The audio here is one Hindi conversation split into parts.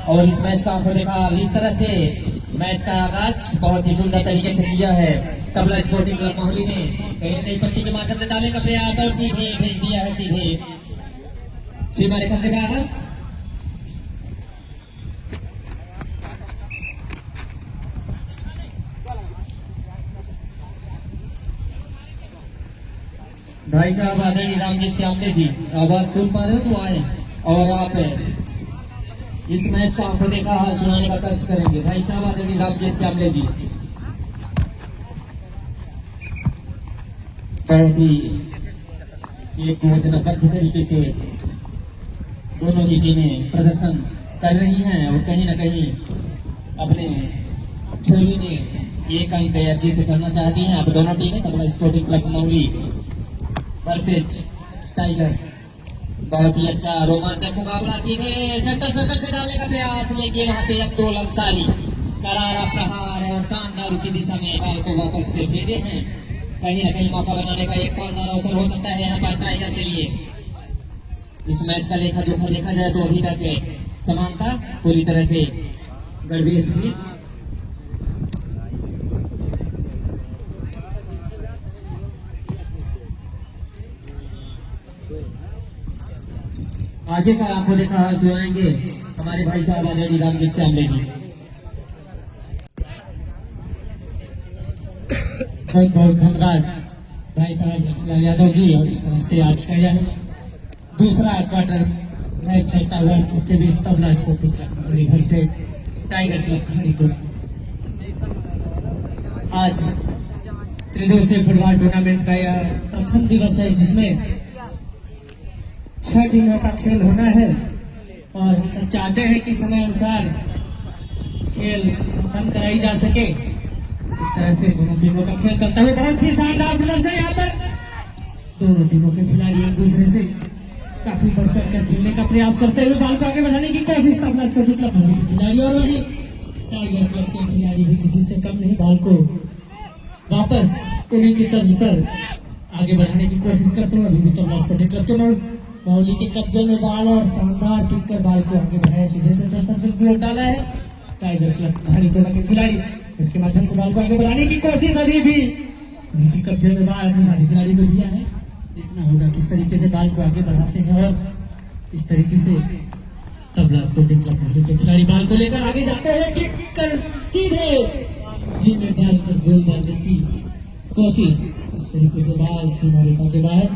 और इस मैच का आपको देखा इस तरह से मैच का आगाज बहुत ही सुंदर तरीके से किया है तबला स्पोर्टिंग क्लब मोहाली ने। कहीं न कहीं पट्टी के माध्यम से डालने का प्रयास और सीधे भेज दिया है, सीधे सीमा रेखा से बाहर। भाई साहब आदरणीय रामजी श्यामले जी, आवाज सुन पा रहे हो तो आए और आप इस मैच का आपको देखा हाल सुनाने का कष्ट करेंगे। भाई साहब आदरणीय रामजी श्यामले जी, बहुत ही एक योजनाबद्ध तरीके से दोनों ही टीमें प्रदर्शन कर रही हैं और कहीं ना कहीं अपने टोली ने एक अंक अर्जित करना चाहती हैं। अब दोनों टीमें tabla sporting club Mohali versus tiger, बहुत ही अच्छा रोमांचक मुकाबला। सीधे सेंटर सर्कल से डालने का प्रयास, लेकिन वहां पे अब्दुल अंसारी करारा प्रहार और शानदार उसी दिशा में बाल को वापस से भेजे हैं। कहीं ना कहीं मौका बनाने का एक शानदार अवसर हो सकता है यहाँ पर टाइगर के लिए। इस मैच का लेखा जोखा देखा जाए तो अभी तक समानता पूरी तरह से गड़बेश हुई। आगे का आपको देखा हाल सुनाएंगे हमारे भाई साहब आदरणीय रामजी श्यामले जी। बहुत बहुत धन्यवाद भाई साहब यादव जी। और इस तरह से आज का यह दूसरा क्वार्टर मैच चलता हुआ सबके बीच Tabla sporting club versus tiger club Kharipur. आज त्रिदिवसीय फुटबॉल टूर्नामेंट का यह प्रथम दिवस है जिसमें 6 टीमों का खेल होना है और हम सब चाहते हैं कि समय अनुसार खेल संपन्न कराई जा सके। इस तरह से दोनों टीमों का खेल चलता है। बहुत ही शानदार ग्लव्स है यहाँ पर। दोनों टीमों के खिलाड़ी एक दूसरे से काफी बढ़ चढ़ कर खेलने का प्रयास करते हुए बाल को आगे बढ़ाने की कोशिश तबला स्पोर्टिंग क्लब मोहाली के खिलाड़ी और वही टाइगर क्लब के खिलाड़ी भी किसी से कम नहीं, बाल को वापस उन्हीं की तर्ज पर आगे बढ़ाने की कोशिश करते हुए अभी भी तबला स्पोर्टिंग क्लब के मोहाली के कब्जे में बाल और शानदार किक कर बाल को आगे बढ़ाया, सीधे सेंटर सर्कल की ओर डाला है टाइगर क्लब खड़ीपुर के खिलाड़ी। इसके माध्यम से बाल को आगे बढ़ाने की कोशिश अभी भी उनके कब्जे में बाल अपने साथी खिलाड़ी को दिया है। देखना होगा किस तरीके से बाल को आगे बढ़ाते हैं और इस तरीके से तबला स्पोर्टिंग क्लब मोहाली के खिलाड़ी बाल को लेकर आगे जाते हैं, किक कर सीधे जी में डालकर गोल डालने की कोशिश। इस तरीके से बाल सीमा रेखा के बाहर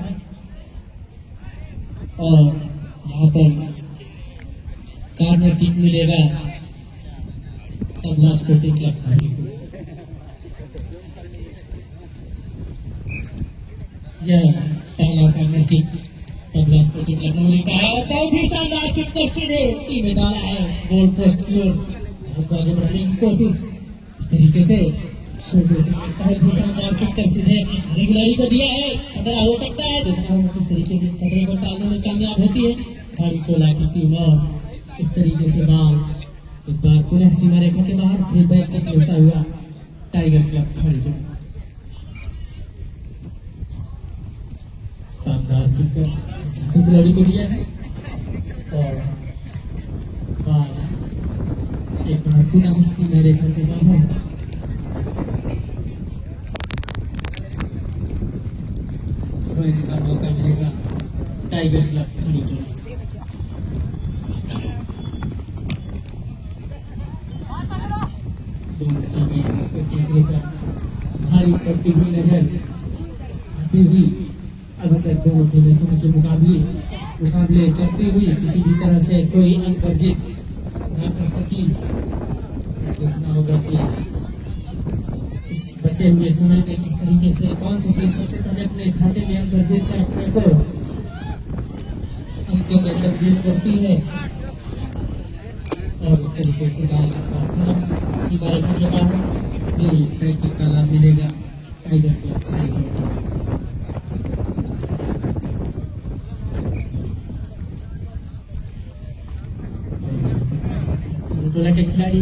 और यहाँ पर कॉर्नर किक मिलेगा तबला स्पोर्टिंग क्लब मोहाली को। यह पहला corner kick tabla sporting club Mohali का है और बहुत ही शानदार किक कर सीधे टीम में डाला है गोल पोस्ट की ओर आगे बढ़ाने की कोशिश। इस तरीके से छोटे से बहुत ही शानदार किक कर सीधे अपने सारे खिलाड़ी को दिया है। खतरा हो सकता है, देखना होगा किस तरीके से इस खतरे को टालने में कामयाब होती है खड़ीटोला की टीम। और इस तरीके से बाल एक बार पुनः सीमा रेखा के बाहर फिर बैक तक लेता हुआ टाइगर क्लब खड़ीपुर। शानदार किक कर सारे खिलाड़ी को दिया है और बाल एक बार पुनः सीमा रेखा के बाहर का मौका मिलेगा टाइगर क्लब खड़ीपुर। दोनों टीमें एक दूसरे पर भारी पड़ती हुई नजर आती हुई अभी तक दोनों टीमें समय के मुकाबले चलती हुई किसी भी तरह से कोई अंक अर्जित न कर सकी। देखना होगा कि इस बचे हुए समय में किस तरीके से कौन सी टीम सबसे पहले अपने खाते में अंक अर्जित कर अपने को अंकों में तब्दील करती है और इस तरीके से सीमा रेखा के बाहर का लाभ मिलेगा टाइगर क्लब खड़ीपुर। टोला के खिलाड़ी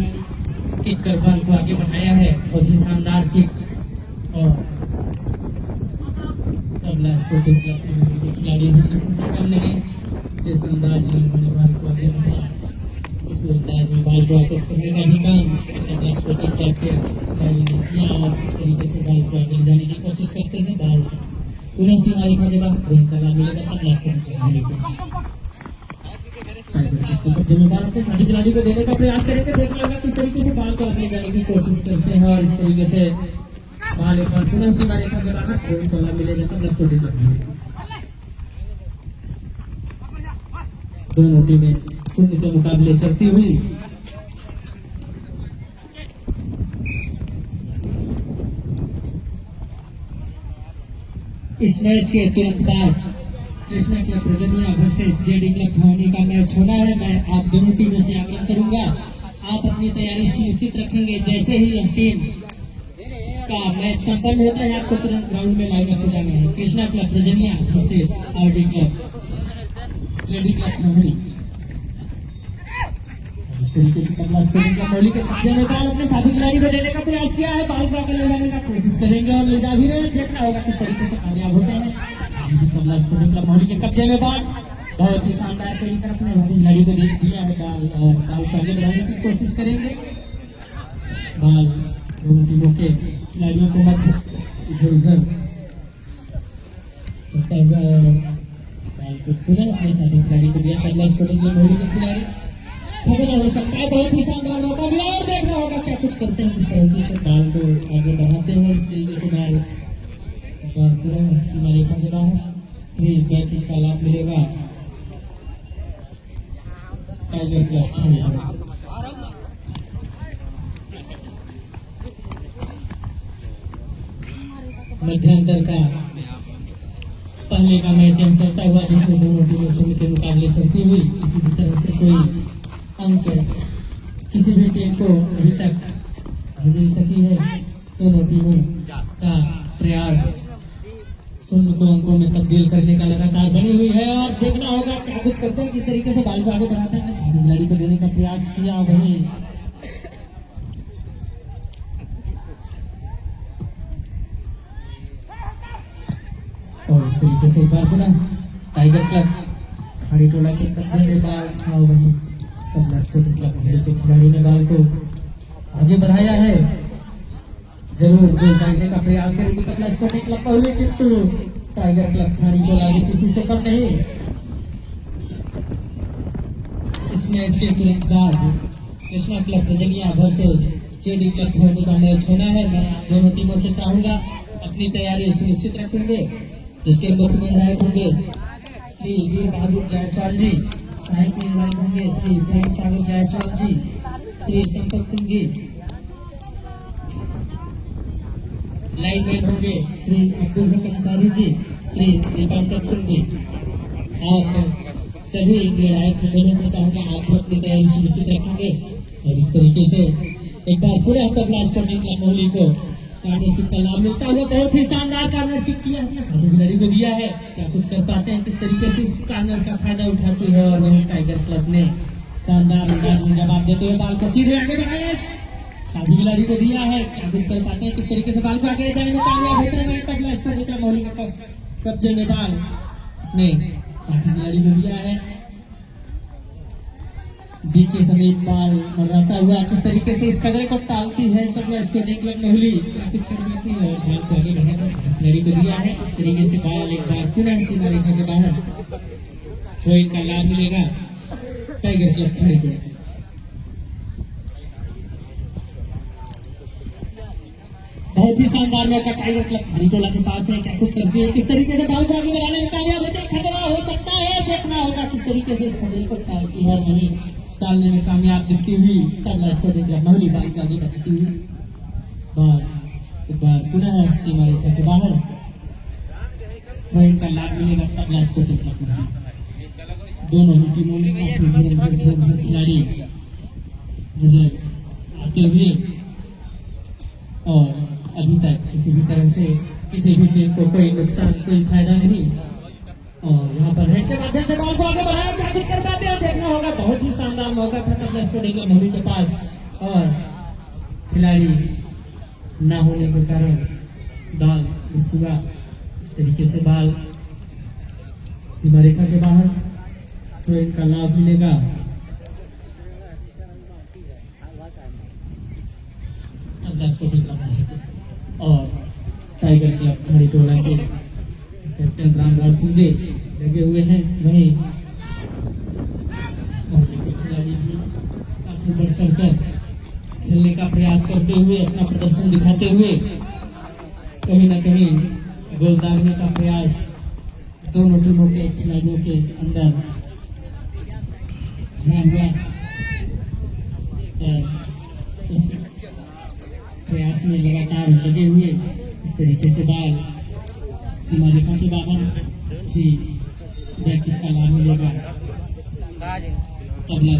किक कर बॉल को आगे बढ़ाया है, बहुत ही शानदार किक और तबला स्पोर्टिंग क्लब के खिलाड़ी भी किसी से कम नहीं जिस अंदाज में उन्होंने बॉल को आगे बढ़ाया उस अंदाज में बॉल को वापस करने का भी काम तबला स्पोर्टिंग क्लब के खिलाड़ी ने किया और इस तरीके से बॉल को आगे ले जाने की कोशिश करते हैं। बॉल पूरा सीमा रेखा के बाद प्रियंका मिलेगा तबला स्पोर्टिंग क्लब जिम्मेदार अपने साथी खिलाड़ी को देने का प्रयास करेंगे। देखना होगा किस तरीके से बॉल को आगे ले जाने की कोशिश करते हैं और इस तरीके से बॉल एक बार पुनः सीमा रेखा के बाहर प्रियंका मिलेगा तबला स्पोर्टिंग क्लब। दोनों टीमें शून्य के मुकाबले चलती हुई इस मैच के तुरंत बाद Krishna club Prajaniya versus JD club Bhawani का मैच होना है। मैं आप दोनों टीमों से आग्रह करूंगा आप अपनी तैयारी सुनिश्चित रखेंगे। जैसे ही यह टीम का मैच संपन्न होता है आपको तुरंत ग्राउंड में लाइन अप हो जाना है। Krishna club Prajaniya versus RD club JD club Bhawani. इस तरीके से तबला स्पोर्टिंग क्लब मौली के कब्जे में बॉल अपने साथी खिलाड़ी को देने का प्रयास किया है। बॉल को आगे ले जाने का कोशिश करेंगे और ले जा भी रहे हैं। देखना होगा किस तरीके से कामयाब होते हैं। तबला स्पोर्टिंग क्लब मौली के कब्जे में बॉल बहुत ही शानदार तरीके अपने साथी खिलाड़ी को देख दिया है बॉल और बॉल को आगे बढ़ाने की कोशिश करेंगे। बॉल दोनों टीमों के खिलाड़ियों को मध्य इधर उधर चलता हुआ बॉल को पूरा अपने साथी खिलाड़ी को दिया। तबला स्पोर्टिंग क्लब मौली के खिलाड़ी हो सकता है बहुत ही शानदार मौका मिला और देखना होगा क्या कुछ करते हैं। किस तरीके से बॉल को आगे बढ़ाते हैं। इस तरीके से बॉल पूरा सीमा रेखा के बाहर फ्री बैटिंग का लाभ मिलेगा टाइगर क्लब। मध्यांतर का पहले का मैच चलता हुआ जिसमें दोनों टीमें शून्य के मुकाबले चलती हुई किसी भी तरह से कोई अंक किसी भी टीम को अभी तक मिल सकी है। दोनों टीमों का प्रयास शून्य को अंकों में तब्दील करने का लगातार बनी हुई है और देखना होगा क्या कुछ करते हैं। किस तरीके से बॉल को आगे बढ़ाते हैं। साथी खिलाड़ी को देने का प्रयास किया वहीं और इस तरीके से एक बार पुनः टाइगर क्लब खाड़ी टोला के कब्जे में बॉल था वहीं तबला स्पोर्टिंग क्लब मौली के खिलाड़ी ने बॉल को आगे बढ़ाया है। जरूर गोल करने का प्रयास करेगी तबला स्पोर्टिंग क्लब मौली किंतु टाइगर क्लब खाड़ी को आगे किसी से कम नहीं। इस मैच के तुरंत बाद Krishna club Prajaniya versus JD club Bhawani का मैच होना है। मैं दोनों टीमों से चाहूंगा अपनी तैयारी सुनिश्चित रखेंगे जिसके मुख्य निर्णायक होंगे श्री वीर बहादुर जायसवाल जी। सहायक निर्णायक होंगे श्री प्रेम सागर जायसवाल जी, श्री संपत सिंह जी। लाइनमैन होंगे श्री अब्दुल हक अंसारी जी, श्री दीपांकर सिंह जी। आप सभी निर्णायक दोनों से चाहूंगा आप अपनी तैयारी सुनिश्चित रखेंगे और इस तरीके से एक बार पूरे तबला स्पोर्टिंग क्लब मौली को कार्नर किक का लाभ मिलता है। बहुत ही शानदार कार्नर किक किया है साथी खिलाड़ी को दिया है। क्या कुछ कर पाते हैं किस तरीके से इस कार्नर का फायदा उठाती है और वहीं टाइगर क्लब ने शानदार अंदाज में जवाब देते हुए बॉल को सीधे आगे बढ़ाया साथी खिलाड़ी को दिया है। क्या कुछ कर पाते हैं किस तरीके से बॉल को आगे ले जाने में कामयाब होते हैं। तबला स्पोर्टिंग क्लब मौली का कब्जे में बॉल ने साथी खिलाड़ी को दिया है। डी के समीप बॉल मर्राता हुआ किस तरीके से इस कदर को टालती है तबला स्पोर्टिंग क्लब मौली कुछ कर पाती है और बॉल को आगे बढ़ाकर खिलाड़ी को दिया है। इस तरीके से बॉल एक बार पुनः सीमा रेखा के बाहर थ्रो इन का लाभ मिलेगा टाइगर क्लब खड़ी को। बहुत ही शानदार मौका टाइगर क्लब खड़ी टोला के पास है। क्या कुछ करती है किस तरीके से बॉल को आगे बढ़ाने में कामयाब होते हैं। खतरा हो सकता है देखना होगा किस तरीके से इस खतरे को टालती है और वहीं टालने में कामयाब दिखती हुई तबला स्पोर्टिंग क्लब मौली बॉल को आगे बढ़ती हुई बॉल एक बार पुनः सीमा रेखा के बाहर पॉइंट का लाभ मिलेगा तबला स्पोर्टिंग क्लब मौली। दोनों ही टीमों में काफी धीरे खिलाड़ी नजर आते हुए और अभी तक किसी भी तरह से किसी भी टीम को कोई नुकसान कोई फायदा नहीं और यहाँ पर हेड के माध्यम से बॉल को आगे बढ़ाया। क्या कुछ कर पाते हैं देखना होगा। बहुत ही शानदार मौका था तबला स्पोर्टिंग क्लब मौली के पास और खिलाड़ी न होने के कारण बॉल मिस हुआ। इस तरीके से बॉल सीमा रेखा के बाहर थ्रो इन का लाभ मिलेगा टाइगर क्लब खड़ी टोला के कैप्टन रामलाल सिंह जी लगे हुए हैं। वहीं खिलाड़ी भी काफी बढ़ चढ़कर खेलने का प्रयास करते हुए, अपना प्रदर्शन दिखाते हुए कहीं न कहीं गोल दागने का प्रयास दोनों टीमों के खिलाड़ियों के अंदर हुआ। उस प्रयास में लगातार लगे हुए इस तरीके से बाल सीमा रेखा के बाहर भी बैकिंग का लाभ मिलेगा। तबला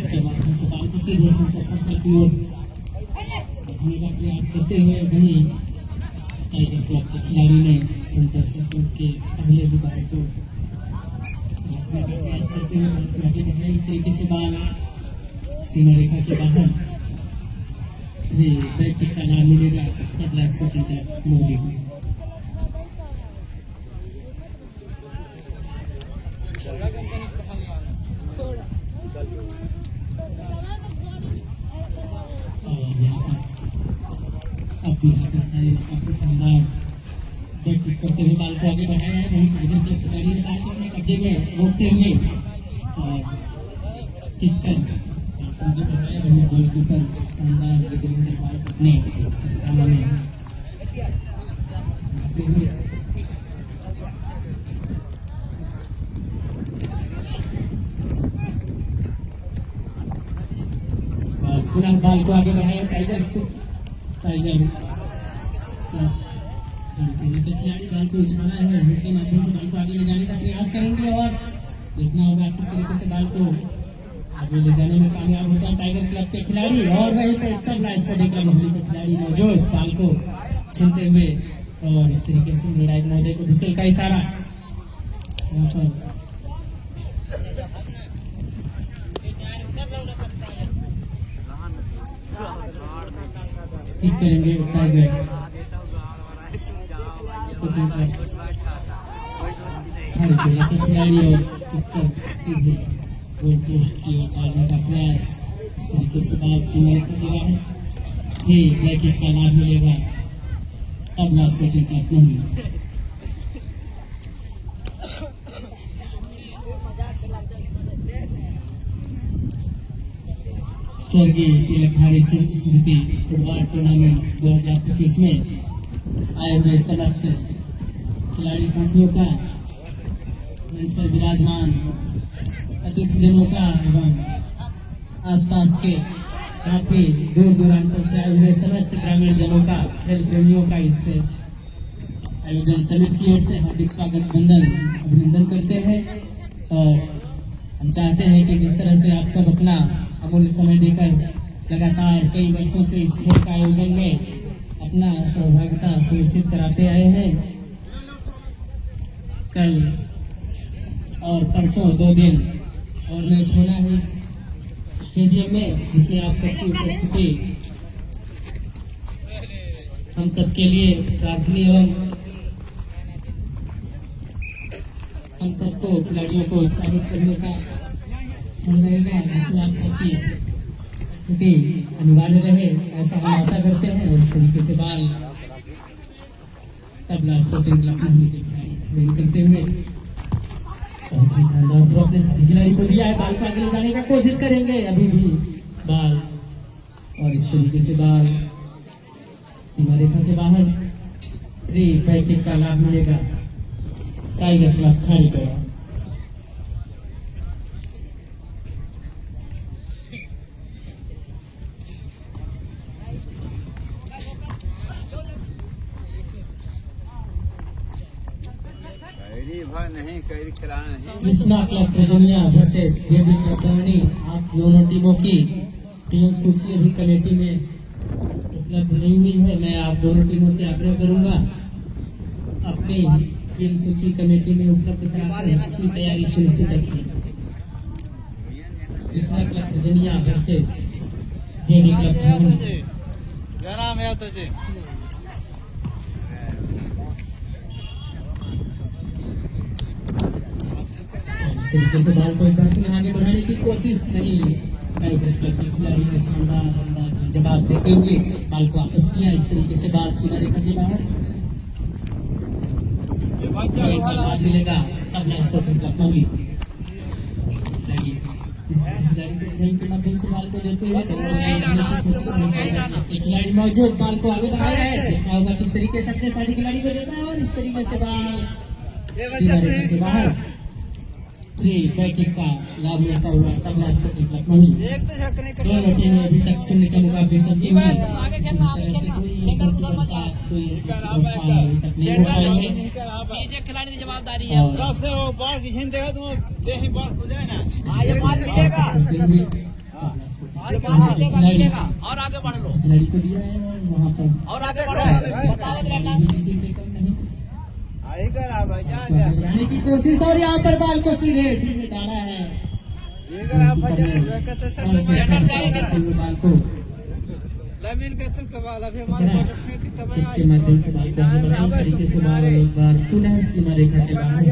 के माध्यम से बाल को सीधे सर्कल की ओर का प्रयास करते हुए वहीं टाइगर क्लब के खिलाड़ी ने सेंटर सर्कल के पहले भी बाल को रखने का प्रयास करते हुए इस तरीके से बाल सीमा रेखा के बाहर भी बैठक का लाभ मिलेगा। तबला स्पोर्टिंग क्लब मोदी काफी शानदार बैटिंग करते हुए बाल को आगे बढ़ाया है। वहीं टाइगर क्लब खिलाड़ी ने बाल को अपने कब्जे में रोकते हुए किक कर आगे बढ़ाया। वहीं गोलकीपर शानदार विदेंद्र बाल को अपने स्थान में पुनः बाल को आगे बढ़ाया। टाइगर खिलाड़ी बाल को उछाला है, उनके माध्यम से बाल को आगे ले जाने का प्रयास करेंगे और देखना होगा किस तरीके से बाल को आगे ले जाने में कामयाब होता है टाइगर क्लब के खिलाड़ी। और वहीं पर तबला स्पोर्टिंग क्लब हुगली के खिलाड़ी मौजूद बाल को छीनते हुए और इस तरीके से निर्णायक महोदय को विशेल का इशारा यहाँ पर किक करेंगे टाइगर खिलाड़ी और सीधे गोल पोस्ट की ओर डालने का प्रयास। इस तरीके से बाल सीमा रेखा के बाहर भी बैकिंग का लाभ मिलेगा। तबला स्पोर्टिंग क्लब नहीं स्वर्गीय तिलकधारी स्मृति फुटबॉल टूर्नामेंट 2025 में आए हुए समस्त खिलाड़ी साथियों का, मंच पर विराजमान अतिथिजनों का एवं आसपास के साथ ही दूर दूरांचल से आए हुए समस्त ग्रामीण जनों का, खेल प्रेमियों का इस आयोजन समिति की ओर से हार्दिक स्वागत अभिनंदन करते हैं। और हम चाहते हैं कि जिस तरह से आप सब अपना अमूल्य समय देकर लगातार कई वर्षों से इस खेल का आयोजन में अपना सहभागिता सुनिश्चित कराते आए हैं, कल और परसों 2 दिन और मैच होना है इस स्टेडियम में, जिसमें आप सबकी उपस्थिति हम सबके लिए प्रार्थनीय एवं हम सबको खिलाड़ियों को उत्साहित करने का रहेगा, जिसमें आप सबकी स्थिति अनिवार्य रहे ऐसा हम आशा करते हैं। और इस तरीके से बाल तबला स्पोर्टिंग क्लब करते हुए बहुत ही शानदार थ्रो अपने साथी खिलाड़ी को दिया है। बाल को आगे ले जाने का कोशिश करेंगे अभी भी बाल, और इस तरीके से बाल सीमा रेखा के बाहर फ्री बैटिंग का लाभ मिलेगा tiger club Khari Tola. Krishna club Prajaniya versus JD club Damni, आप दोनों टीमों की टीम सूची अभी कमेटी में उपलब्ध नहीं हुई है। मैं आप दोनों टीमों से आग्रह करूंगा अपनी टीम सूची कमेटी में उपलब्ध कराकर अपनी तैयारी सुनिश्चित रखें। Krishna club Prajaniya versus JD club Damni. तरीके से बॉल को एक बार फिर आगे बढ़ाने की कोशिश नहीं, टाइगर क्लब के खिलाड़ी ने शानदार अंदाज में जवाब देते हुए बॉल को वापस किया। इस तरीके से बॉल सीमा रेखा के बाहर लाभ मिलेगा तबला स्पोर्टिंग क्लब में भी। के माध्यम से बॉल को देते हुए खिलाड़ी मौजूद बॉल को आगे बढ़ाया है। देखना होगा किस तरीके से अपने साथी खिलाड़ी को देता है और इस तरीके से बॉल सीमा रेखा के बाहर फ्री बैटिंग का लाभ लेता हुआ तबला स्पोर्टिंग क्लब में दोनों टीमें अभी तक शून्य के मुकाबले चलती हुई खिलाड़ी की जवाबदारी है और आगे बढ़ लो, खिलाड़ी को दिया है वहाँ पर और आगे बढ़ो, किसी से कम नहीं बनाने की कोशिश और यहाँ पर बॉल को सीधे टीम ने डाला है। बॉल को के माध्यम से बॉल को आगे बढ़ा। इस तरीके से बॉल एक बार पुनः सीमा रेखा के बाहर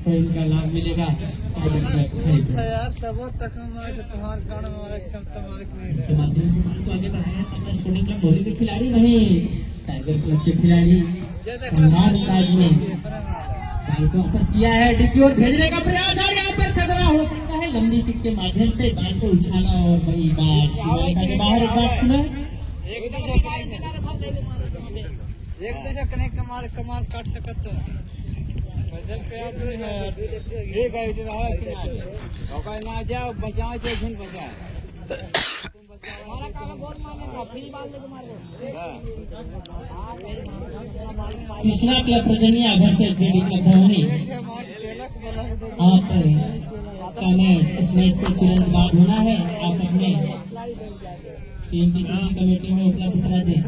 तो इनका लाभ मिलेगा। के माध्यम से बॉल को आगे बढ़ाया तबला स्पोर्टिंग क्लब भोली के खिलाड़ी नहीं, टाइगर क्लब के खिलाड़ी अंदाज में बॉल को वापस किया है। डी की ओर भेजने का प्रयास और यहाँ पर खतरा हो सकता है। लंबी किक के माध्यम से बॉल को उछाला और वही बात सीमा रेखा के बाहर एक बार पुनः कमाल काट सकत ना जाओ बचाओ कृष्णा क्लब प्रजनिया घर से जेडी क्लब भवानी। आप का मैच इस मैच के तुरंत बाद होना है। आप अपने टीम की सूची कमेटी में उपलब्ध करा दें।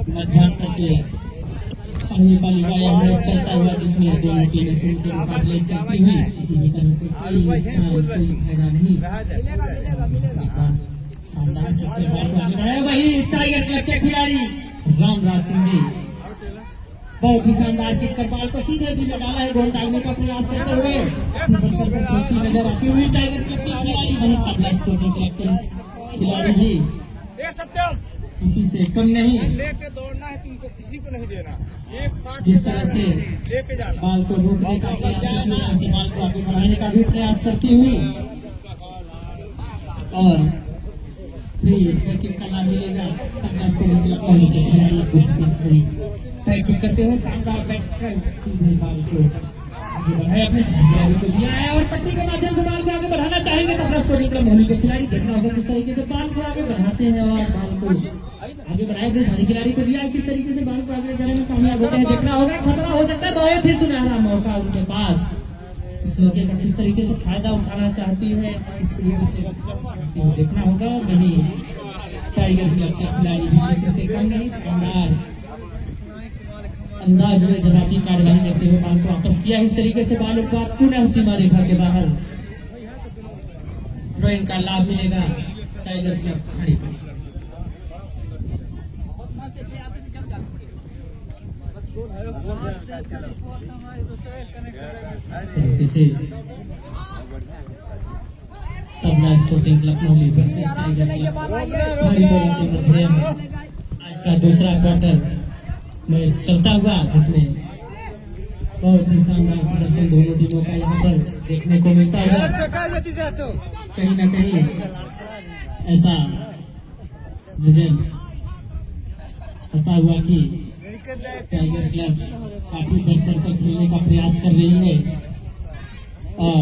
मध्यान्ह तक पहली पाली का यह मैच चलता हुआ जिसमें दोनों टीमें शून्य के मुकाबले चलती हुई किसी भी तरह से कोई नुकसान कोई फायदा नहीं। शानदार वही टाइगर क्लब के खिलाड़ी रामराज सिंह जी बहुत ही शानदार किक कर बॉल को सीधे दिल में डाला है। गोल डालने का प्रयास करते हुए नजर आती हुई टाइगर क्लब के खिलाड़ी वही तबला स्पोर्टिंग क्लब के खिलाड़ी भी किसी से कम नहीं। लेके दौड़ना है तुमको, किसी को नहीं देना। एक साथ जिस तरह से लेके जाना, बॉल को रोकने का प्रयास से बॉल को आगे बढ़ाने का भी प्रयास करती हुई और फ्री बैटिंग का लाभ मिलेगा तबला स्पोर्टिंग क्लब के खिलाड़ी बैटिंग करते हुए शानदार बैट बॉल को आगे बढ़ाया अपने खिलाड़ी को दिया है और पट्टी के माध्यम से बॉल को आगे बढ़ाना चाहेंगे तबला स्पोर्टिंग क्लब के खिलाड़ी। देखना होगा किस तरीके से बॉल को आगे बढ़ाते हैं और बॉल को आगे बढ़ाए अपने साथी खिलाड़ी को दिया किस तरीके से बॉल को आगे जाने में कामयाब होते हैं। देखना होगा खतरा हो सकता है। बहुत ही सुनहरा मौका उनके पास, इस मौके का किस तरीके से फायदा उठाना चाहती है इस तरीके से देखना होगा। नहीं टाइगर क्लब के खिलाड़ी भी किसी से कम नहीं, शानदार अंदाज में जवाबी कार्रवाई करते हुए बॉल को वापस किया। इस तरीके से बॉल एक बार पुनः सीमा रेखा के बाहर थ्रोइंग का लाभ मिलेगा टाइगर क्लब खड़ी पर। तबला स्पोर्टिंग क्लब नौली वर्सेस टाइगर क्लब। आज का दूसरा क्वार्टर मैच चलता हुआ जिसमें बहुत ही शानदार प्रदर्शन दोनों टीमों का यहाँ पर देखने को मिलता है। कहीं ना कहीं ऐसा मुझे पता हुआ कि टाइगर क्लब काफी बढ़ चढ़ कर खेलने का प्रयास कर रही है और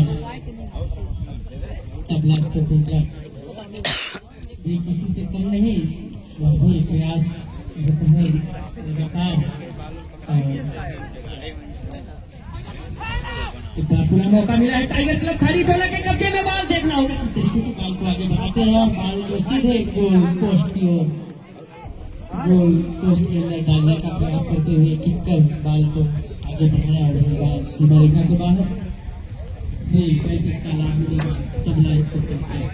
तबला स्पोर्टिंग क्लब भी किसी से कम नहीं, वह भी प्रयास लगातार पूरा मौका मिला है। टाइगर क्लब खाली टोला के कब्जे में बॉल। देखना होगा किस तरीके से बॉल को आगे बढ़ाते हैं और बॉल को सीधे गोल पोस्ट की ओर गोल पोस्ट के अंदर डालने का प्रयास करते हुए किक कर बॉल को आगे बढ़ाया और सीमा रेखा के बाहर का लाभ मिलेगा Tabla sporting club.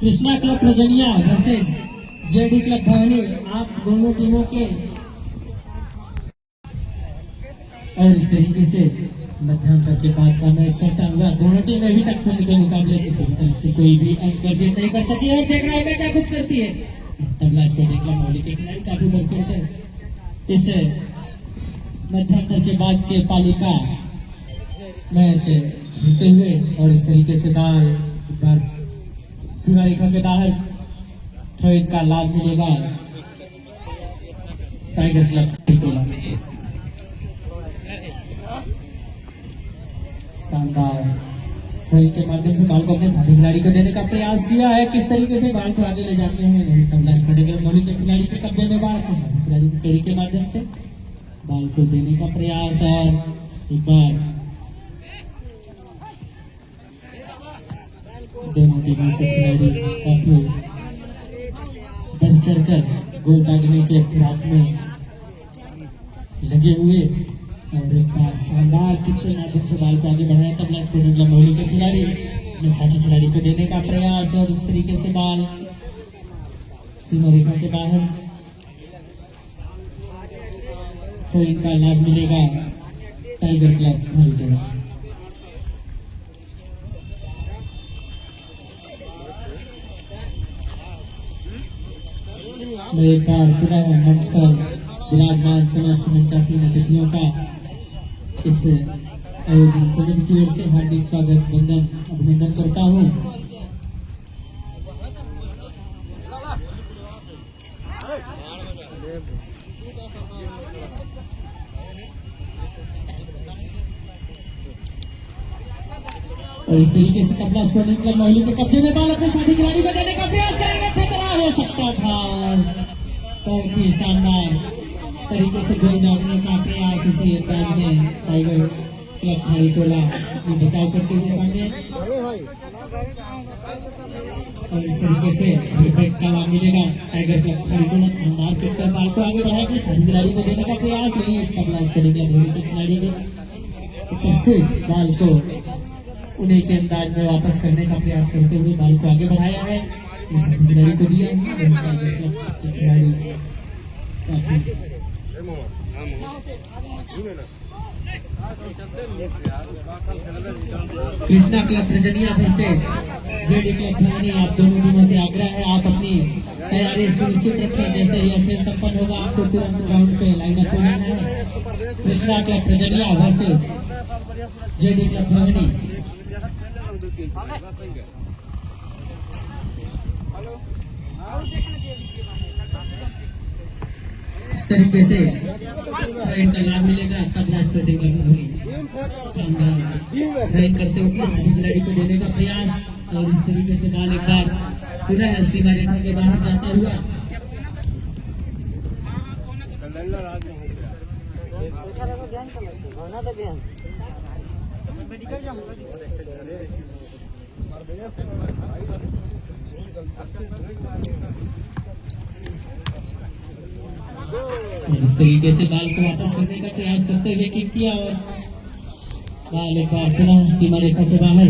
Krishna club Prajaniya versus JD club Bhawani, आप दोनों टीमों के और इस तरीके से मध्यांतर के बाद का मैच चलता हुआ दोनों टीमें अभी तक शून्य के मुकाबले किसी भी तरह से कोई भी अंक अर्जित नहीं कर सकी। और देख रहा होगा क्या कुछ करती है तबला स्पोर्टिंग क्लब मौली के खिलाड़ी, काफी बढ़ चढ़ते इस मध्यांतर के बाद के पालिका मैच जीतते हुए। और इस तरीके से बार सीमा रेखा के बाहर थ्रो इन का लाभ मिलेगा टाइगर क्लब को। शानदार थ्रो इन के माध्यम से बॉल को अपने साथी खिलाड़ी को देने का प्रयास किया है। किस तरीके से बॉल को आगे ले जाते हैं तबला स्पोर्टिंग क्लब मौली के खिलाड़ी के कब्जे में बॉल अपने साथी खिलाड़ी को कैरी के माध्यम से बॉल को देने का प्रयास है। एक बार दोनों टीमों के खिलाड़ी काफी बढ़ चढ़कर गोल दागने के हाथ में लगे हुए। और एक बार शानदार किक के माध्यम से बॉल को आगे बढ़ाया तबला स्पोर्टिंग क्लब मौली के खिलाड़ी अपने साथी खिलाड़ी को देने का प्रयास। और उस तरीके से बॉल सीमा रेखा के बाहर तो इनका लाभ मिलेगा टाइगर क्लब मौली को। मैं एक बार पुनः मंच पर विराजमान समस्त मंचासीन अतिथियों का इस आयोजन समिति की ओर से हार्दिक स्वागत अभिनंदन करता हूँ। और इस तरीके से तबला स्पोर्टिंग क्लब मौली के कब्जे में बॉल अपने साथी खिलाड़ी को देने का प्रयास करेंगे, खतरा हो सकता था। बहुत ही शानदार तरीके से गोल दागने का प्रयास उसी अंदाज में टाइगर क्लब खिलाड़ी टोला बचाव करते हुए सामने। और इस तरीके से विकेट का लाभ मिलेगा टाइगर क्लब खिलाड़ी टोला। शानदार किक कर बॉल को आगे बढ़ाया अपने साथी खिलाड़ी को देने का प्रयास नहीं तबला स्पोर्टिंग क्लब मौली के खिलाड़ी को उपस्थित बॉल को उन्हीं के अंदाज में वापस करने का प्रयास करते हुए बॉल को आगे बढ़ाया है, खिलाड़ी को दिया खिलाड़ी Krishna club Prajaniya versus JD club Bhawani, आप दोनों टीमों से आग्रह है आप अपनी तैयारी सुनिश्चित रखें। जैसे यह खेल संपन्न होगा आपको तुरंत ग्राउंड पे लाइन अप हो जाना है। Krishna club Prajaniya versus JD club Bhawani. इस तरीके से का लाभ मिलेगा तबला स्पोर्टिंग क्लब मौली। शानदार ट्रेन करते हुए साथी खिलाड़ी को देने का प्रयास। और इस तरीके से बॉल एक बार पुनः सीमा रेखा के बाहर जाता हुआ इस तरीके से बॉल को वापस करने का प्रयास करते हुए किक किया और बॉल एक बार पुनः सीमा रेखा के बाहर।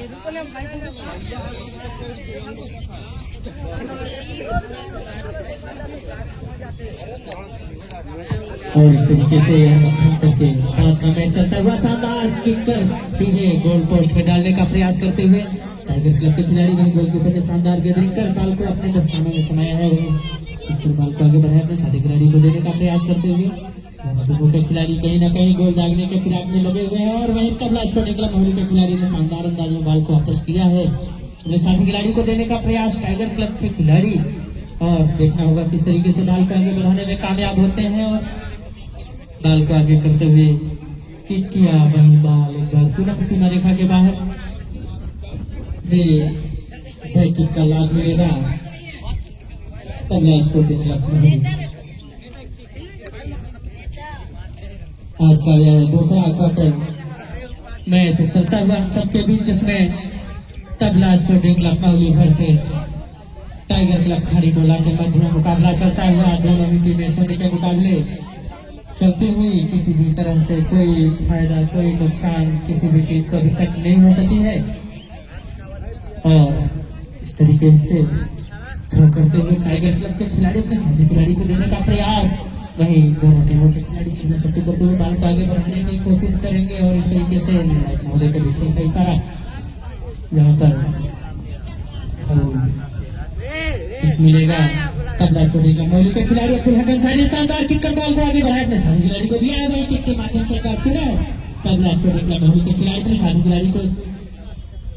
और इस तरीके से करके हाथ का मैच चलता हुआ शानदार किक कर सीधे गोल पोस्ट में डालने का प्रयास करते हुए टाइगर क्लब के खिलाड़ी वही गोलकीपर ने शानदार गेंदरिंग कर बाल को अपने दस्तानों में समाया है। वही बाल को आगे बढ़ाया अपने साथी खिलाड़ी को देने का प्रयास करते हुए दोनों के खिलाड़ी कहीं ना कहीं गोल दागने के फिराक में लगे हुए हैं और वहीं तबला स्पोर्टिंग क्लब मोहाली के खिलाड़ी ने शानदार अंदाज में बाल को वापस किया है। अपने साथी खिलाड़ी को देने का प्रयास टाइगर क्लब के खिलाड़ी और देखना होगा किस तरीके से बाल को आगे बढ़ाने में कामयाब होते हैं और बाल को आगे करते हुए किक किया। वही बाल एक बार पुनः सीमा रेखा के बाहर किक का लाभ मिलेगा तबला स्पोर्टिंग क्लब मोहाली। आज का यह दूसरा क्वार्टर मैच चलता हुआ सबके बीच जिसमें Tabla sporting club Mohali versus tiger club Kharitola के मध्य मुकाबला चलता हुआ। दोनों ही टीमें सोने के मुकाबले चलते हुए किसी भी तरह से कोई फायदा कोई नुकसान किसी भी टीम को अभी तक नहीं हो सकी है और इस तरीके से थ्रो करते हुए टाइगर क्लब के खिलाड़ी अपने साथी खिलाड़ी को देने का प्रयास। वहीं दोनों टीमों के खिलाड़ी सीधा सट्टी करते हुए बाल को आगे बढ़ाने की कोशिश करेंगे और इस तरीके से महोदय के विषय का इशारा यहाँ पर मिलेगा। तबला स्पोर्टिंग क्लब मोहाली के खिलाड़ी अब्दुल हक अंसारी शानदार किक कर बॉल को आगे बढ़ाया अपने साथी खिलाड़ी को दिया है। वही किक के माध्यम से तबला स्पोर्टिंग क्लब मोहाली के खिलाड़ी अपने साथी खिलाड़ी को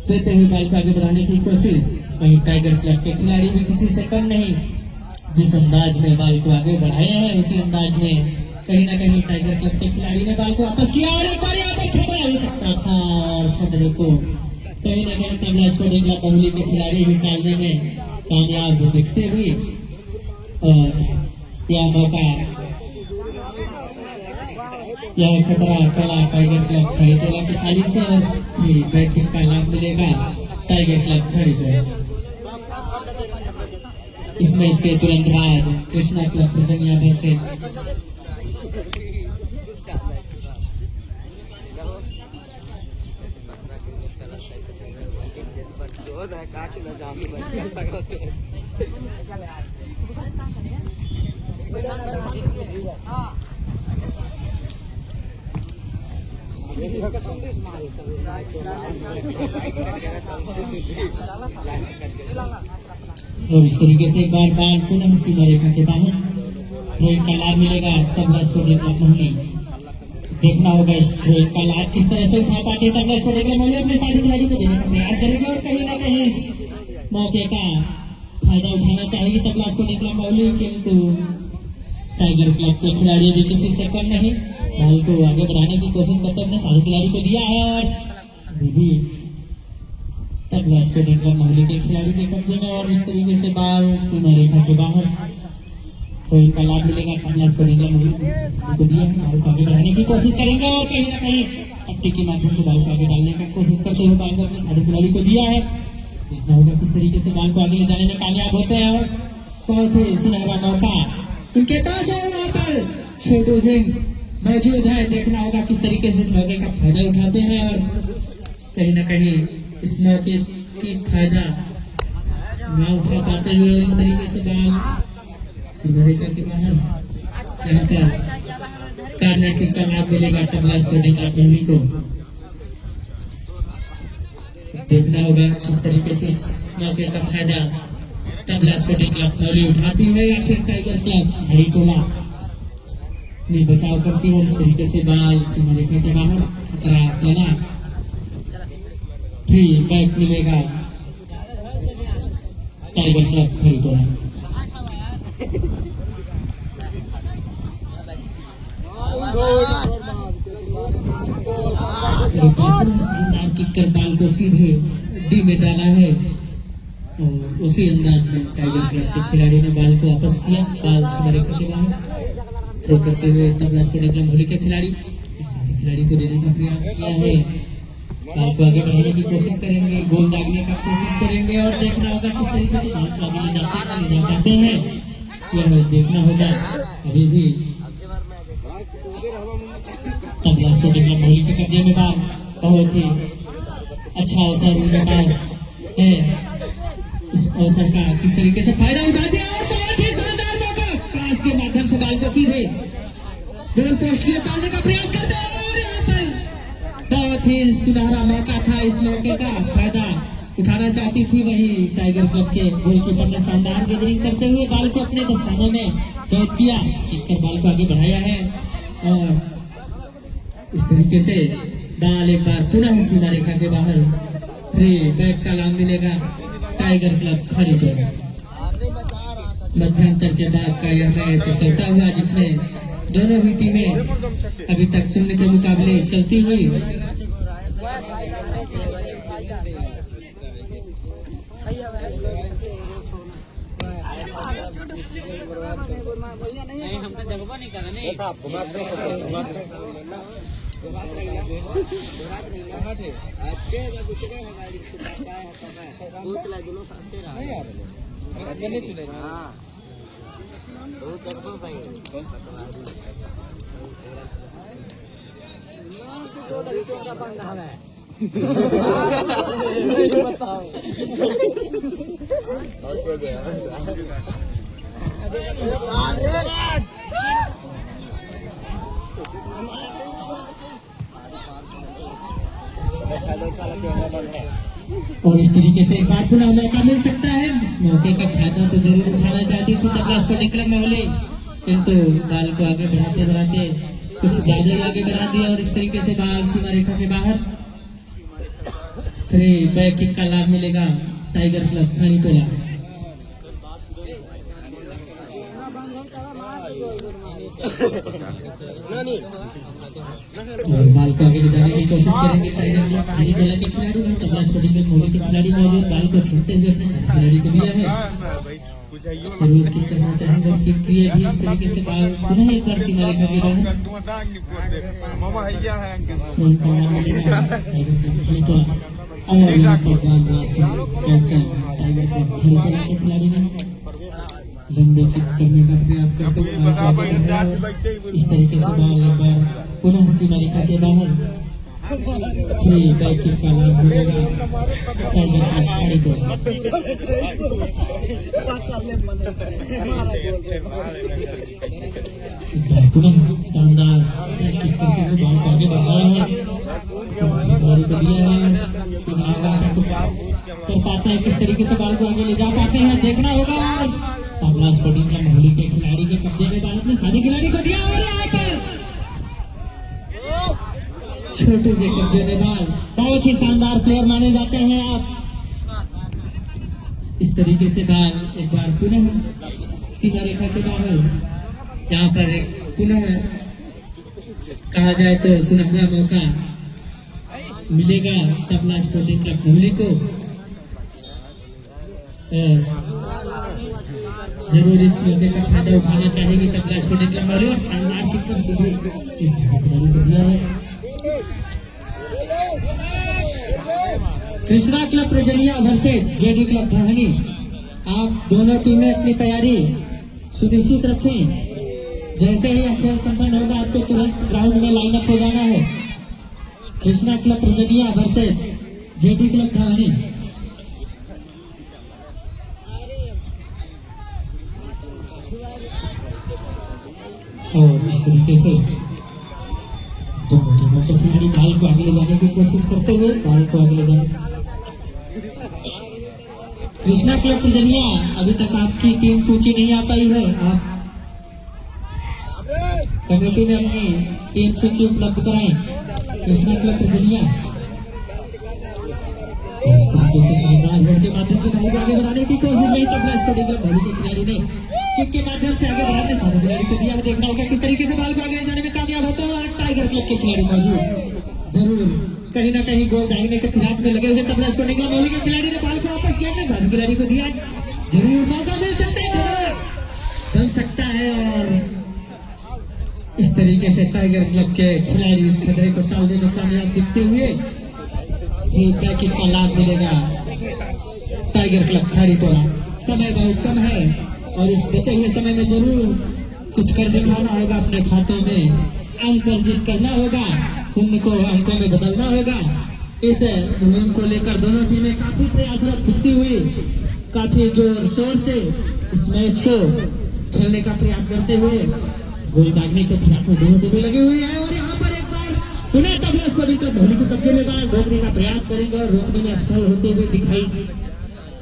देते हुए बाल को आगे बढ़ाने की कोशिश। वहीं टाइगर क्लब के खिलाड़ी भी किसी से कम नहीं, जिस अंदाज में बाल को आगे बढ़ाया है उसी अंदाज में कहीं ना कहीं टाइगर क्लब के खिलाड़ी ने बाल को वापस किया और एक बार यहाँ पर खतरा हो सकता था और खतरे को कहीं ना कहीं तबला स्पोर्टिंग क्लब मोहाली के खिलाड़ी भी टालने में कामयाब दिखते हुए और यह मौका यह खतरा पड़ा टाइगर क्लब खरीटोला की थाली से और बैटिंग का लाभ मिलेगा टाइगर क्लब खरीटोला। इस मैच के तुरंत बाद कृष्णा क्लब प्रजनिया वर्सेस और इस तरीके से एक बार बाल पुनः सीमा रेखा के बाहर थ्रोइंग का लाभ मिलेगा तबला स्पोर्टिंग क्लब मोहाली। देखना होगा इस थ्रोइंग का लाभ किस तरह से उठा पाते तबला स्पोर्टिंग क्लब मोहाली अपने साथी खिलाड़ी को देने का प्रयास करेंगे और कहीं ना कहीं इस मौके का फायदा उठाना चाहिए तबला स्पोर्टिंग क्लब मोहाली, किंतु टाइगर क्लब के खिलाड़ी भी किसी से कम नहीं बॉल को आगे बढ़ाने की कोशिश करते अपने साथी खिलाड़ी को दिया है और भी तबला स्पोर्टिंग क्लब मोहाली के खिलाड़ी के कब्जे में और इस तरीके से बाल सीमा रेखा के बाहर थ्रोइंग का लाभ मिलेगा तबला स्पोर्टिंग क्लब मोहाली को दिया है। बाल को आगे बढ़ाने की कोशिश करेंगे और कहीं ना कहीं पट्टी के माध्यम से बाल को आगे डालने की कोशिश करते हुए बाल को अपने साथी खिलाड़ी को दिया है। देखना होगा किस तरीके से बाल को आगे ले जाने में कामयाब होते हैं और बहुत ही सुनहरा मौका उनके पास है। वहाँ पर छोटू सिंह मौजूद है, देखना होगा किस तरीके से इस मौके का फायदा उठाते हैं और कहीं ना कहीं इस मौके की फायदा न उठा पाते हुए और इस तरीके से बाल सीमा रेखा के बाहर यहाँ पर कार्नर किक का लाभ मिलेगा तबला स्पोर्टिंग क्लब मोहाली को। देखना होगा किस तरीके से इस मौके का फायदा तबला स्पोर्टिंग क्लब मोहाली उठाती है या फिर टाइगर क्लब खरीटोला में बचाव करती है। इस तरीके से बाल सीमा रेखा के बाहर खतरा टला फिर बैक मिलेगा टाइगर क्लब खरीटोला। किक बाल को सीधे डी में डाला है और उसी अंदाज में टाइगर क्लब के खिलाड़ी ने बाल को वापस किया। बाल सीमा रेखा के बाहर थ्रो करते हुए तबला स्पोर्टिंग क्लब मोहाली के खिलाड़ी को देने का प्रयास किया है। बाल को आगे बढ़ाने की कोशिश करेंगे, गोल दागने का कोशिश करेंगे और देखना होगा किस तरीके से बाल को आगे ले जाते हैं यह देखना होगा। अभी भी तबला स्पोर्टिंग क्लब मोहाली के कब्जे में बाल बहुत ही अच्छा अवसर उनके पास है, इस अवसर का किस तरीके से फायदा उठा दिया और बहुत ही शानदार मौका, पास के माध्यम से बाल को सीधे गोल पोस्ट की ओर डालने का प्रयास करते हैं और यहाँ पर बहुत ही सुनहरा मौका था। इस मौके का फायदा उठाना चाहती थी वही टाइगर क्लब के गोलकीपर ने शानदार गेंदरिंग करते हुए बाल को अपने दस्तानों में कैद किया, एक बाल को आगे बढ़ाया है और इस तरीके से बाल एक बार पुनः सीमा रेखा के बाहर फ्री बैक का लाभ मिलेगा टाइगर क्लब खरीदो। मध्यांतर के बाद का यह मैच चलता हुआ जिसमें दोनों ही टीमें अभी तक शून्य के मुकाबले चलती हुई हमको जगह नहीं करना नहीं और इस तरीके से एक बार पुनः मौका मिल सकता है। इस मौके का फायदा तो जरूर उठाना चाहती थी तबला स्पोर्टिंग क्लब महौली, किंतु बाल को आगे बढ़ाते बढ़ाते कुछ ज्यादा ही आगे बढ़ा दिया और इस तरीके से बाल सीमा रेखा के बाहर फ्री बैक किक का लाभ मिलेगा टाइगर क्लब खड़ीतोला। और बाल को आगे ले जाने की कोशिश करेंगे टाइगर क्लब खड़ीतोला के खिलाड़ी और तबला स्पोर्टिंग क्लब महौली के खिलाड़ी मौजूद। बाल को छूटते हुए अपने साथी खिलाड़ी को दिया है, जरूर किक करना चाहेंगे और किक किए भी इस तरीके से बाल पुनः एक बार सीमा रेखा के बाहर और यहाँ पर टाइगर क्लब खड़ीतोला के खिलाड़ी ने लंबे किक करने का प्रयास करते हुए इस तरीके से बाल एक बार पुनः सीमा रेखा के बाहर फ्री बैक किक का लाभ मिलेगा टाइगर क्लब खड़ीतोला। पुनः शानदार बैक किक करते हुए बाल को आगे बढ़ाया है, खिलाड़ी को दिया है, कुछ कर पाते हैं किस तरीके से बाल को आगे ले जा पाते हैं देखना होगा। तबला स्पोर्टिंग क्लब महौली के खिलाड़ी के कब्जे में बाल अपने साथी खिलाड़ी को दिया और यहाँ पर छोटू के कब्जे में बाल, बहुत ही शानदार प्लेयर माने जाते हैं आप। इस तरीके से बाल एक बार पुनः सीमा रेखा के बाहर, यहाँ पर एक पुनः कहा जाए तो सुनहरा मौका मिलेगा तबला स्पोर्टिंग क्लब महौली को। जरूर इस मौके का फायदा उठाना चाहेगी तबला स्पोर्टिंग क्लब महौली और शानदार किक कर सीधे इस खिलाड़ी को दिया है। Krishna club Prajaniya versus JD club Dharhani, आप दोनों टीमें अपनी तैयारी सुनिश्चित रखें। जैसे ही खेल संपन्न होगा आपको तुरंत ग्राउंड में लाइन अप हो जाना है। Krishna club Prajaniya versus JD club Dharhani. और इस तरीके से दोनों टीमों के खिलाड़ी बाल को आगे ले जाने की कोशिश करते हुए बाल को आगे ले जाने। कृष्णा क्लब प्रजनिया, अभी तक आपकी टीम सूची नहीं आ पाई है, आप कमेटी में अपनी टीम सूची उपलब्ध कराएं। कृष्णा क्लब प्रजनिया के माध्यम से बाल को आगे बढ़ाने की कोशिश रही तबला स्पोर्टिंग क्लब महौली के खिलाड़ी ने किक के माध्यम से आगे बढ़ाने सारे खिलाड़ी को दिया। देखना होगा किस तरीके से बाल को आगे ले जाने में कामयाब होता है और टाइगर क्लब के खिलाड़ी मौजूद जरूर कहीं ना कहीं गोल दाहिने के खिलाफ में लगे हुए तबला स्पोर्टिंग क्लब महौली के खिलाड़ी ने बाल को वापस किया, अपने सारे खिलाड़ी को दिया। जरूर मौका मिल सकता है, बन सकता है और इस तरीके से टाइगर क्लब के खिलाड़ी इस खतरे को टालने में कामयाब दिखते हुए किक का लाभ मिलेगा टाइगर क्लब खड़ीतोला। समय बहुत कम है और इस बचे हुए समय में जरूर कुछ कर दिखाना होगा, अपने खातों में अंक अर्जित करना होगा, शून्य को अंकों में बदलना होगा। इस मुहिम को लेकर दोनों टीमें काफी प्रयासरत दिखती हुई काफी जोर शोर से इस मैच को खेलने का प्रयास करते हुए गोल दागने के प्रयास में दोनों टीमें लगी हुई है। और यहाँ पर एक बार पुनः तबला स्कोरिंग कर धोनी को कब्जे में बार रोकने का प्रयास करेंगे और रोकने में असफल होते हुए दिखाई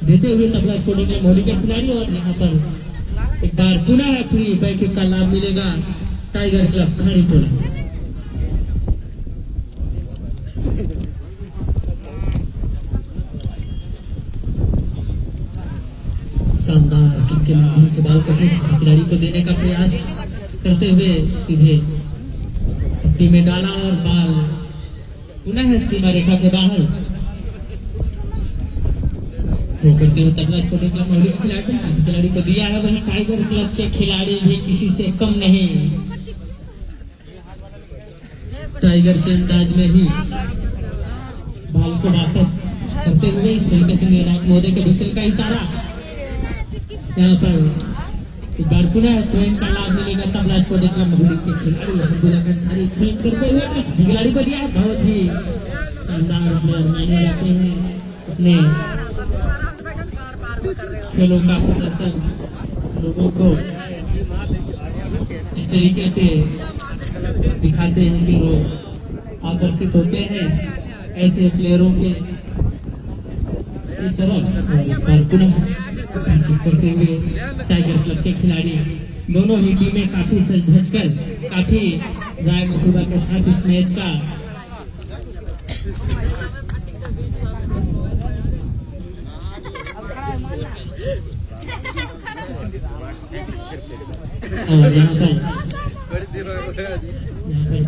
देते हुए तबला स्कोरिंग में मोहली के खिलाड़ी। और यहाँ पर एक बार पुनः फ्री बैकिंग का लाभ मिलेगा टाइगर क्लब खानीटोला। शानदार किक के माध्यम से बॉल को खिलाड़ी को देने का प्रयास करते हुए सीधे पट्टी में डाला और बॉल पुनः सीमा रेखा के बाहर थ्रो करते हुए तबला स्पोर्टिंग क्लब मोहली खिलाड़ी को दिया है। वहीं टाइगर क्लब के खिलाड़ी भी किसी से कम नहीं, टाइगर के अंदाज में ही बॉल को वापस करते हुए इस तरीके से निर्णायक महोदय के विशेल का इशारा। यहाँ पर एक बार पुनः ट्रेन का लाभ मिलेगा तबला स्पोर्टिंग क्लब मोहली के खिलाड़ी अब्दुल्ला अंसारी खेल करते हुए खिलाड़ी को दिया। बहुत ही शानदार प्लेयर माने जाते हैं, अपने खेलों का प्रदर्शन लोगों को इस तरीके से दिखाते हैं कि वो आकर्षित होते हैं ऐसे प्लेयरों के तरफ। पुनः करते हुए टाइगर क्लब के खिलाड़ी दोनों ही टीमें काफी सज धज कर काफी राय मसूबा के साथ इस मैच का और यहाँ पर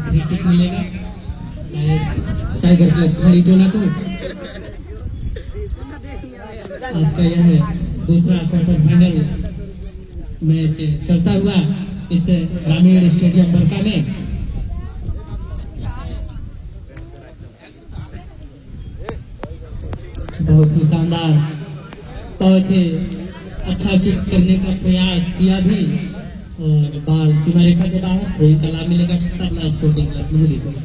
फ्री किक मिलेगा टाइगर क्लब खानीटोला को। आज का यह दूसरा क्वार्टर फाइनल मैच चलता हुआ इस ग्रामीण स्टेडियम बरका में। बहुत ही शानदार, बहुत ही अच्छा किक करने का प्रयास किया भी और बॉल सीमा रेखा के बाहर गोल का लाभ मिलेगा तबला स्पोर्टिंग क्लब मोहली को।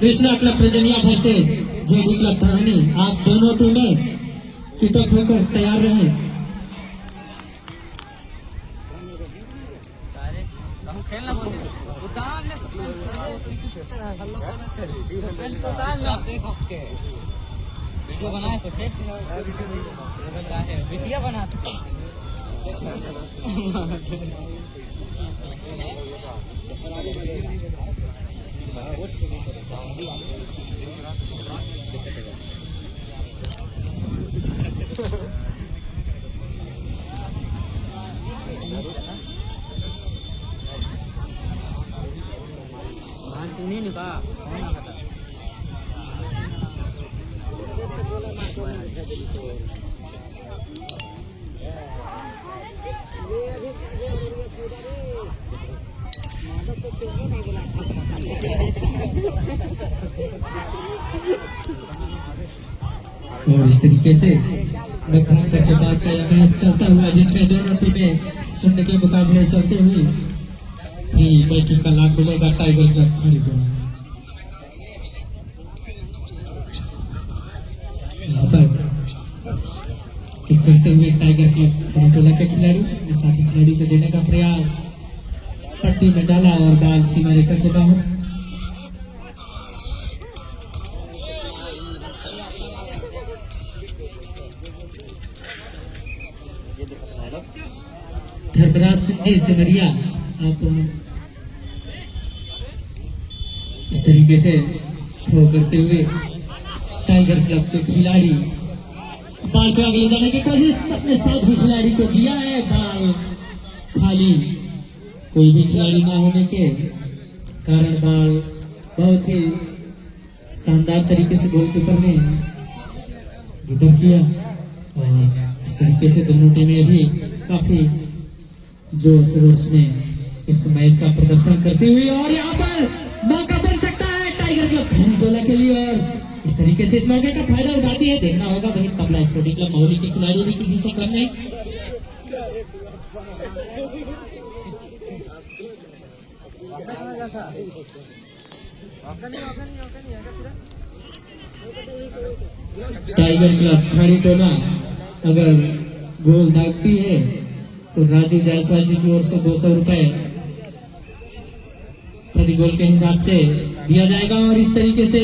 Krishna club Prajaniya versus JD club Dharani, आप दोनों टीमें किटअप होकर तैयार रहें। वीडियो बनाए तो वीडियो बना नहीं का और इस तरीके से के बाद का यह मैच चलता हुआ जिसमें दोनों टीमें शून्य के मुकाबले चलते हुए बैठक का लाभ मिलेगा टाइगर क्लब खानीटोला। यहाँ पर करते हुए टाइगर क्लब खानीटोला के खिलाड़ी साथी खिलाड़ी को देने का प्रयास, पट्टी में डाला और बॉल सीमा रेखा के बाहर। धर्मराज सिंह जी सिमरिया, आप इस तरीके से थ्रो करते हुए टाइगर क्लब के खिलाड़ी बॉल को आगे ले जाने की कोशिश अपने साथी खिलाड़ी को दिया है। बॉल खाली, कोई भी खिलाड़ी ना होने के कारण बॉल बहुत ही शानदार तरीके से गोलकीपर ने गिटर किया और इस तरीके से दोनों टीमें भी काफी जोश रोश में इस मैच का प्रदर्शन करती हुई और यहाँ पर मौका बन सकता है टाइगर क्लब खानीटोला के लिए। और इस तरीके से इस मौके का फायदा उठाती है, देखना होगा वहीं तबला स्पोर्टी क्लब महुली के खिलाड़ी भी किसी से कम नहीं। टाइगर क्लब खड़ी टोला अगर गोल दागती है तो राजू जायसवाल जी की ओर से 200 रुपए प्रति गोल के हिसाब से दिया जाएगा। और इस तरीके से